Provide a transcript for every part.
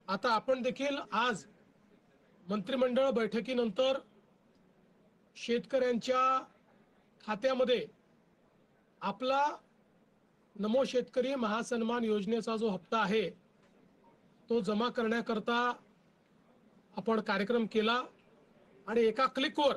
आता आपण देखील आज मंत्रिमंडळ बैठकीनंतर शेतकऱ्यांच्या खात्यामध्ये आपला नमो शेतकरी महासन्मान योजनेचा जो हप्ता आहे तो जमा करण्याकरता आपण कार्यक्रम केला आणि एका क्लिकवर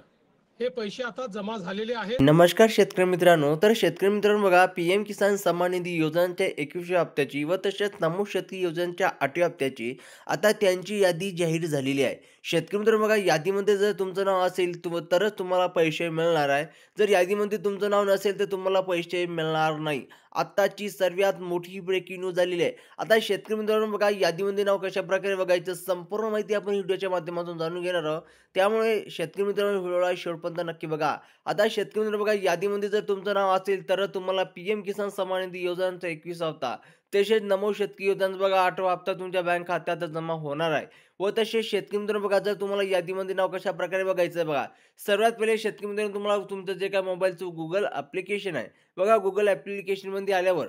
हे पैसे आता जमा झालेले आहेत। नमस्कार शेतकरी मित्रांनो, तर शेतकरी मित्रांनो बघा, पीएम किसान सन्मान निधी योजनेच्या 21व्या हप्त्याची व तसेच नमो शेतकरी योजनेच्या 8व्या हप्त्याची आता त्यांची यादी जाहीर झालेली आहे। शेतकरी मित्रांनो बघा, यादीमध्ये जर तुमचं नाव असेल तरच तुम्हाला पैसे मिळणार आहे। जर यादीमध्ये तुमचं नाव नसेल तर तुम्हाला पैसे मिळणार नाही। आत्ताची सर्वात मोठी ब्रेकिंग न्यूज झालेली आहे। आता शेतकरी मित्रांनो बघा, यादीमध्ये नाव कशाप्रकारे बघायचं संपूर्ण माहिती आपण व्हिडिओच्या माध्यमातून जाणून घेणार आहोत। त्यामुळे शेतकरी मित्रांनो व्हिडिओला शेवटपर्यंत नक्की बघा। आता शेतकरी मित्रांनो बघा, यादीमध्ये जर तुमचं नाव असेल तर तुम्हाला पीएम किसान सन्मान निधी योजनेचा 21 हप्ता, तसेच नमो शेतकरी योजनेचा बघा 8वा हप्ता तुमच्या बँक खात्यात जमा होणार आहे। व तसेच शेतकरी मित्रांनो बघा, जर तुम्हाला यादीमध्ये नाव कशा प्रकारे बघायचं आहे बघा, सर्वात पहिले शेतकरी मित्रांनो तुम्हाला तुमचं जे काय मोबाईलचं गुगल ॲप्लिकेशन आहे बघा, गुगल ॲप्लिकेशनमध्ये आल्यावर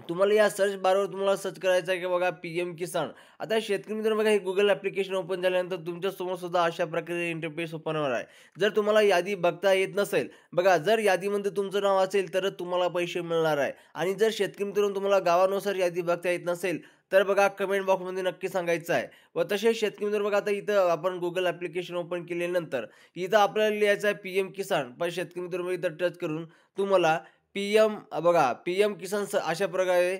तुम्हाला या सर्च बारवर तुम्हाला सर्च करायचं आहे की बघा पीएम किसान। आता शेतकरी मित्रांनो बघा, हे गुगल ॲप्लिकेशन ओपन झाल्यानंतर तुमच्या समोर सुद्धा अशा प्रकारे इंटरफेस ओपन होणार आहे। जर तुम्हाला यादी बघता येत नसेल बघा, जर यादीमध्ये तुमचं नाव असेल तरच तुम्हाला पैसे मिळणार आहे। आणि जर शेतकरी मित्रांनो तुम्हाला गावानुसार यादी बघता येत नसेल तर बघा कमेंट बॉक्समध्ये नक्की सांगायचं आहे। व तसेच शेतकरी मित्रांनो बघा, आता इथं आपण गुगल ॲप्लिकेशन ओपन केल्यानंतर इथं आपल्याला लिहायचं आहे पीएम किसान, पण शेतकरी मित्रांनो इथं टच करून तुम्हाला पीएम बघा पीएम किसान अशा प्रकारे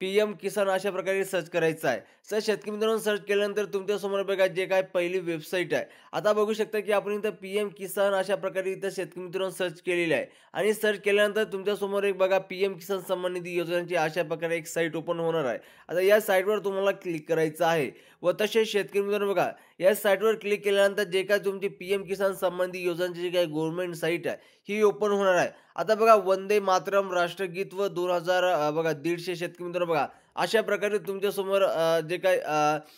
पीएम किसान अशा प्रकारे सर्च करायचं आहे। सर शेतकरी मित्रांनो सर्च केल्यानंतर तुमच्यासमोर बघा जे काही पहिली वेबसाईट आहे, आता बघू शकता की आपण इथं पीएम किसान अशा प्रकारे इथं शेतकरी मित्रांनो सर्च केलेली आहे। आणि सर्च केल्यानंतर तुमच्यासमोर एक बघा पीएम किसान सन्मान निधी योजनेची अशा प्रकारे एक साईट ओपन होणार आहे। आता या साईटवर तुम्हाला क्लिक करायचं आहे। व तसेच शेतकरी मित्रांनो बघा, या साईटवर क्लिक केल्यानंतर जे काही तुमची पीएम किसान सन्मान निधी योजनेची जी काही गव्हर्नमेंट साईट आहे ही ओपन होणार आहे। आता बघा वंदे मातरम राष्ट्रगीत व 2000 बघा 150 शेतकरी मित्रांनो बघा, अशा प्रकारे तुमच्यासमोर जे काही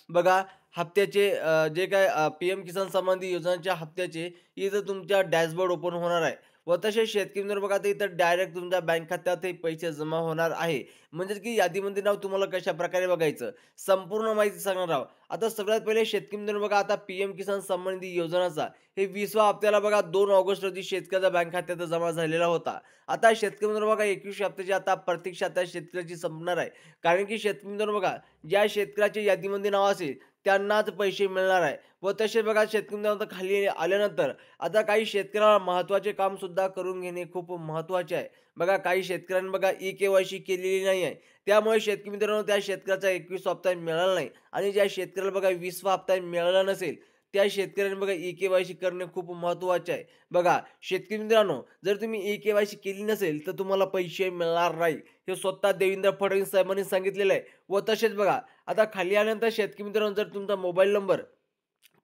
बघा हप्त्याचे जे काही पीएम किसान सन्मान निधी योजनेच्या हप्त्याचे इथं तुमच्या डॅशबोर्ड ओपन होणार आहे। व तसेच शेतकरी मित्रांनो बघा, आता इथं डायरेक्ट तुमच्या बँक खात्यात हे पैसे जमा होणार आहे। म्हणजेच की यादीमध्ये नाव तुम्हाला कशा प्रकारे बघायचं संपूर्ण माहिती सांगणार आहोत। आता सगळ्यात पहिले शेतकरी मित्रांनो बघा, आता पीएम किसान सन्मान निधी योजनेचा हे 20वा हप्त्याला बघा 2 ऑगस्ट रोजी शेतकऱ्याच्या बँक खात्यात जमा झालेला होता। आता शेतकरी मित्रांनो बघा, 21व्या हप्त्याची आता प्रतीक्षा आता शेतकऱ्याची संपणार आहे। कारण की शेतकरी मित्रांनो बघा, ज्या शेतकऱ्याच्या यादीमध्ये नाव असेल त्यांनाच पैसे मिळणार आहे। व तसे बघा शेतकरी मित्रांनो आता खाली आल्यानंतर आता काही शेतकऱ्याला महत्त्वाचे काम सुद्धा करून घेणे खूप महत्त्वाचे आहे। बघा काही शेतकऱ्यांनी बघा ई-केवायसी केलेली नाही आहे, त्यामुळे शेतकरी मित्रांनो त्या शेतकऱ्याचा 21वा हप्ता मिळाला नाही। आणि ज्या शेतकऱ्याला बघा 20वा हप्ता मिळाला नसेल त्या शेतकऱ्यांनी बघा ई-केवायसी करणे खूप महत्त्वाचे आहे। बघा शेतकरी मित्रांनो, जर तुम्ही ई-केवायसी केली नसेल तर तुम्हाला पैसे मिळणार नाही, हे स्वतः देवेंद्र फडणवीस साहेबांनी सांगितलेलं आहे। व तसेच बघा, आता खाली आल्यानंतर शेतकरी मित्रांनो जर तुमचा मोबाईल नंबर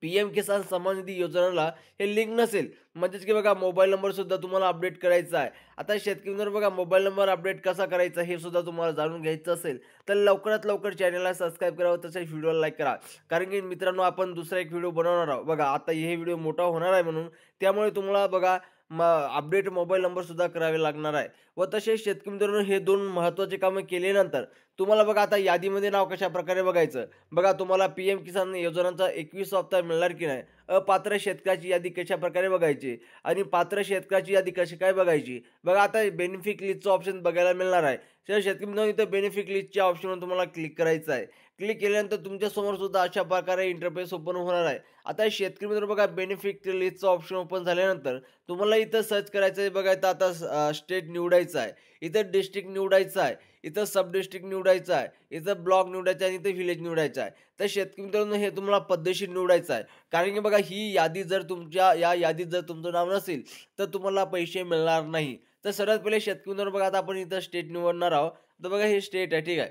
पीएम किसान सन्मान निधी योजनेला हे लिंक नसेल, म्हणजेच की बघा मोबाईल नंबर सुद्धा तुम्हाला अपडेट करायचा आहे। आता शेतकरी मित्रांनो बघा, मोबाईल नंबर अपडेट कसा करायचा हे सुद्धा तुम्हाला जाणून घ्यायचं असेल तर लवकरात लवकर चॅनलला सबस्क्राईब करा व तसेच व्हिडिओला लाईक करा। कारण की मित्रांनो आपण दुसरा एक व्हिडिओ बनवणार आहोत बघा, आता हे व्हिडिओ मोठा होणार आहे म्हणून, त्यामुळे तुम्हाला बघा अपडेट मोबाईल नंबर सुद्धा करावे लागणार आहे। व तसेच शेतकरी मित्रांनो हे 2 महत्त्वाचे कामं केल्यानंतर तुम्हाला बघा आता यादीमध्ये नाव कशा प्रकारे बघायचं बघा, तुम्हाला पीएम किसान योजनेचा 21वा हप्ता मिळणार की नाही, अपात्र शेतकऱ्याची यादी कशा प्रकारे बघायची आणि पात्र शेतकऱ्याची यादी कशी काय बघायची बघा, आता बेनिफिट लिस्टचं ऑप्शन बघायला मिळणार आहे। तर शेतकरी मित्रांनो इथं बेनिफिट लिस्टच्या ऑप्शनवर तुम्हाला क्लिक करायचं आहे। क्लिक केल्यानंतर तुमच्यासमोर सुद्धा अशा प्रकारे इंटरफेस ओपन होणार आहे। आता शेतकरी मित्रांनो बघा, बेनिफिट लिस्टचं ऑप्शन ओपन झाल्यानंतर तुम्हाला इथं सर्च करायचं आहे बघा, इथं आता स्टेट निवडायचं आहे, इथं डिस्ट्रिक्ट निवडायचं आहे, इथं सब डिस्ट्रिक्ट निवडायचं आहे, इथं ब्लॉक निवडायचं आहे आणि इथं विलेज निवडायचं आहे। तर शेतकरी मित्रांनो हे तुम्हाला पद्धतशीर निवडायचं आहे, कारण की बघा ही यादी जर तुमच्या या यादीत जर तुमचं नाव नसेल तर तुम्हाला पैसे मिळणार नाही। तर सर्वात पहिले शेतकरी मित्रांनो बघा, आता आपण इथं स्टेट निवडणार आहोत। तर बघा हे स्टेट आहे, ठीक आहे।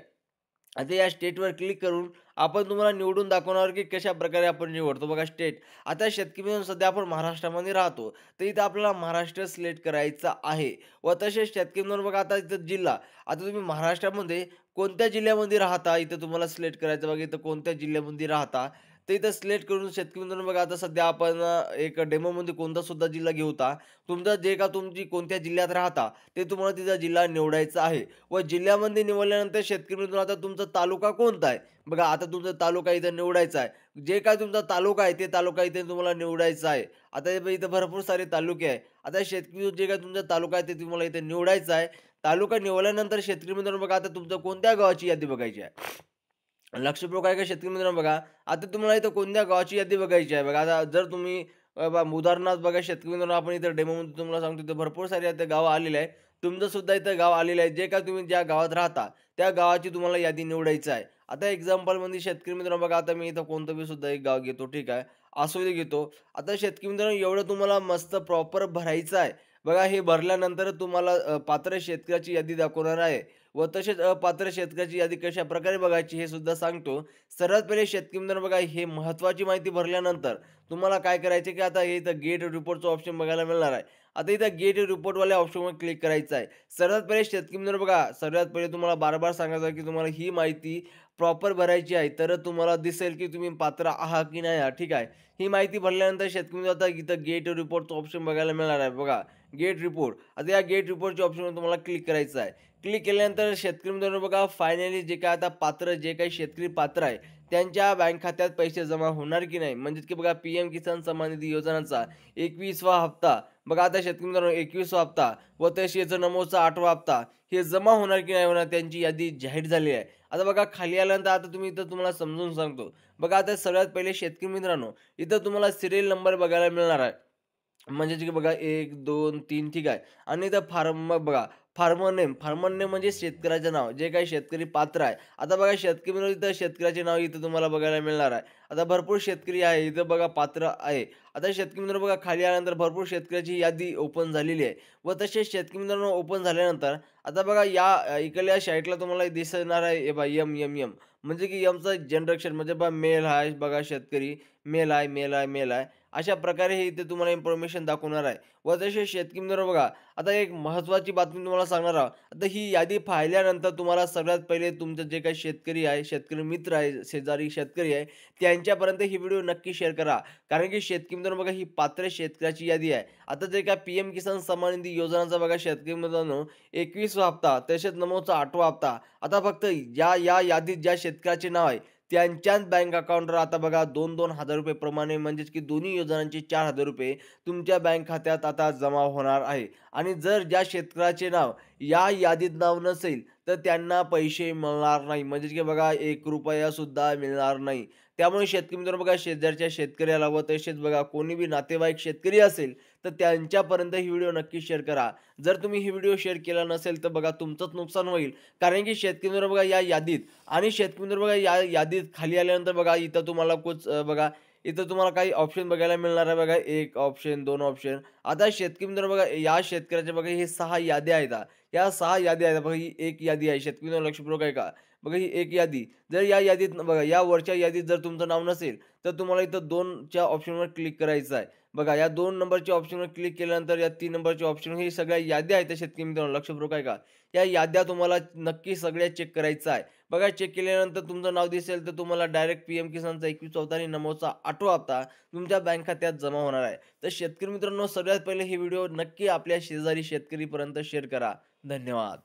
आता या स्टेटवर क्लिक करून आपण तुम्हाला निवडून दाखवणार की कशा प्रकारे आपण निवडतो बघा स्टेट। आता शेतकरी मित्रांनो सध्या आपण महाराष्ट्रामध्ये राहतो, तर इथं आपल्याला महाराष्ट्र सिलेक्ट करायचा आहे। व तसेच शेतकरी मित्रांनो बघा, आता इथं जिल्हा, आता तुम्ही महाराष्ट्रामध्ये कोणत्या जिल्ह्यामध्ये राहता इथं तुम्हाला सिलेक्ट करायचं बघा, इथं कोणत्या जिल्ह्यामध्ये राहता तर इथं सिलेक्ट करून शेतकरी मित्रांनो बघा आता सध्या आपण एक डेमोमध्ये कोणता सुद्धा जिल्हा घेऊता. तुमचं जे का तुमची कोणत्या जिल्ह्यात राहता, ते तुम्हाला तिथला जिल्हा निवडायचा आहे व जिल्ह्यामध्ये निवडल्यानंतर शेतकरी मित्रांनो आता तुमचा तालुका कोणता आहे? बघा आता तुमचा तालुका इथं निवडायचा आहे. जे काही तुमचा तालुका आहे, ते तालुका इथे तुम्हाला निवडायचा आहे. आता हे इथं भरपूर सारे तालुके आहे. आता शेतकरी जे काही तुमचा तालुका आहे, ते तुम्हाला इथे निवडायचा आहे. तालुका निवडल्यानंतर शेतकरी मित्रांनो बघा आता तुमचं कोणत्या गावाची यादी बघायची आहे. लक्षपूर्वक आहे का शेतकरी मित्रांनो बघा, आता तुम्हाला इथं कोणत्या गावाची यादी बघायची आहे बघा. आता जर तुम्ही उदाहरणार्थ बघा शेतकरी मित्रांनो आपण इथं डेमोमध्ये तुम्हाला सांगतो इथं भरपूर सारे आता गावं आलेले आहे. तुमचं सुद्धा इथं गाव आलेलं आहे. जे काही तुम्ही ज्या गावात राहता, त्या गावाची तुम्हाला यादी निवडायची आहे. आता एक्झाम्पलमध्ये शेतकरी मित्रांनो बघा आता मी इथं कोणतं बी सुद्धा एक गाव घेतो, ठीक आहे. आसोली घेतो. आता शेतकरी मित्रांनो एवढं तुम्हाला मस्त प्रॉपर भरायचं आहे. बघा हे भरल्यानंतर तुम्हाला पात्र शेतकऱ्याची यादी दाखवणार आहे व तसेच अपात्र शेतकऱ्याची यादी कशाप्रकारे बघायची हे सुद्धा सांगतो. सर्वात पहिले शेतकरी मित्रांनो बघा हे महत्त्वाची माहिती भरल्यानंतर तुम्हाला काय करायचे की आता हे इथं गेट रिपोर्टचं ऑप्शन बघायला मिळणार आहे. आता इथं गेट रिपोर्टवाल्या ऑप्शनवर क्लिक करायचं आहे. सर्वात पहिले शेतकरी मित्रांनो बघा, सर्वात पहिले तुम्हाला बार-बार सांगायचं आहे की तुम्हाला ही माहिती प्रॉपर भरायची आहे. तरच तुम्हाला दिसेल की तुम्ही पात्र आहात की नाही आहात. ठीक आहे. ही माहिती भरल्यानंतर शेतकरी मित्रांनो आता इथं गेट रिपोर्टचं ऑप्शन बघायला मिळणार आहे बघा. Gate report. आता या गेट रिपोर्टच्या ऑप्शनवर तुम्हाला क्लिक करायचं आहे. क्लिक केल्यानंतर शेतकरी मित्रांनो बघा फायनली जे काही आता पात्र जे काही शेतकरी पात्र आहे, त्यांच्या बँक खात्यात पैसे जमा होणार की नाही? म्हणजेच की बघा पी-एम किसान सन्मान निधी योजनाचा 21वा हप्ता बघा आता शेतकरी मित्रांनो 21वा हप्ता व तसेच नमोचा 8वा हप्ता हे जमा होणार की नाही होणार त्यांची यादी जाहीर झाली आहे. आता बघा खाली आल्यानंतर आता तुम्ही इथं तुम्हाला समजून सांगतो. बघा आता सर्वात पहिले शेतकरी मित्रांनो, इथं तुम्हाला सीरियल नंबर बघायला मिळणार आहे. म्हणजे की बघा 1, 2, 3 ठीक आहे. आणि इथं फार्म बघा फार्मर नेम म्हणजे शेतकऱ्याचं नाव. जे काही शेतकरी पात्र आहे. आता बघा शेतकरी मित्रांनो इथं शेतकऱ्याचे नाव इथं तुम्हाला बघायला मिळणार आहे. आता भरपूर शेतकरी आहे. इथं बघा पात्र आहे. आता शेतकरी मित्रांनो बघा खाली आल्यानंतर भरपूर शेतकऱ्याची यादी ओपन झालेली आहे. व तसेच शेतकरी मित्रांनो ओपन झाल्यानंतर आता बघा या इकडल्या साईडला तुम्हाला दिसणार आहे हे पहा एम म्हणजे की एमचं जनरेशन म्हणजे बघा मेल आहे बघा शेतकरी. मेल आहे. अशा प्रकारे हे इथे तुम्हाला इन्फॉर्मेशन दाखवणार आहे. व तसेच शेतकरी मित्रांनो बघा, आता एक महत्त्वाची बातमी तुम्हाला सांगणार आहोत. आता ही यादी पाहिल्यानंतर तुम्हाला सगळ्यात पहिले तुमचं जे काही शेतकरी आहे, शेतकरी मित्र आहे, शेजारी शेतकरी आहे, त्यांच्यापर्यंत ही व्हिडिओ नक्की शेअर करा. कारण की शेतकरी मित्रांनो बघा ही पात्र शेतकऱ्याची यादी आहे. आता जे काही पी-एम किसान सन्मान निधी योजनाचा बघा शेतकरी मित्रांनो 21वा हप्ता तसेच नमोचा 8वा हप्ता. आता फक्त या यादीत ज्या शेतकऱ्याचे नाव आहे त्यांच्याच बँक अकाउंटवर आता बघा ₹2,000 ₹2,000 प्रमाणे म्हणजेच की दोन्ही योजनांचे ₹4,000 तुमच्या बँक खात्यात आता जमा होणार आहे. आणि जर ज्या शेतकऱ्याचे नाव या यादीत नाव नसेल, तर त्यांना पैसे मिळणार नाही. म्हणजेच की बघा ₹1 सुद्धा मिळणार नाही. त्यामुळे शेतकरी मित्रांनो बघा शेजारच्या शेतकऱ्याला व तसेच बघा कोणी बी नातेवाईक शेतकरी असेल, तर त्यांच्यापर्यंत ही व्हिडिओ नक्की शेअर करा. जर तुम्ही ही व्हिडिओ शेअर केला नसेल, तर बघा तुमचंच नुकसान होईल. कारण की शेतकरी मित्रांनो बघा या यादीत आणि शेतकरी मित्रांनो बघा या यादीत खाली आल्यानंतर बघा इथं तुम्हाला बघा इथं तुम्हाला काही ऑप्शन बघायला मिळणार आहे बघा. 1 ऑप्शन, 2 ऑप्शन. आता शेतकरी मित्रांनो बघा या शेतकऱ्याच्या बघा हे 6 याद्या आहेत. या 6 याद्या आहेत. बघा ही एक यादी आहे. शेतकरी मित्रांनो लक्षपूर्वक आहे का? बघा ही एक यादी. जर या यादीत बघा या वरच्या यादीत जर तुमचं नाव नसेल, तर तुम्हाला इथं 2च्या ऑप्शनवर क्लिक करायचं आहे. बघा या 2 नंबरच्या ऑप्शनवर क्लिक केल्यानंतर या 3 नंबरच्या ऑप्शन ही सगळ्या याद्या आहेत शेतकरी मित्रांनो लक्षपूर्वक आहे का? या याद्या तुम्हाला नक्की सगळ्या चेक करायचं आहे. बघा चेक केल्यानंतर तुमचं नाव दिसेल, तर तुम्हाला डायरेक्ट पी-एम किसानचा 21वा हप्ता आणि नमोचा 8वा हप्ता तुमच्या बँक खात्यात जमा होणार आहे. तर शेतकरी मित्रांनो सगळ्यात पहिले ही व्हिडिओ नक्की आपल्या शेजारी शेतकरीपर्यंत शेअर करा. धन्यवाद.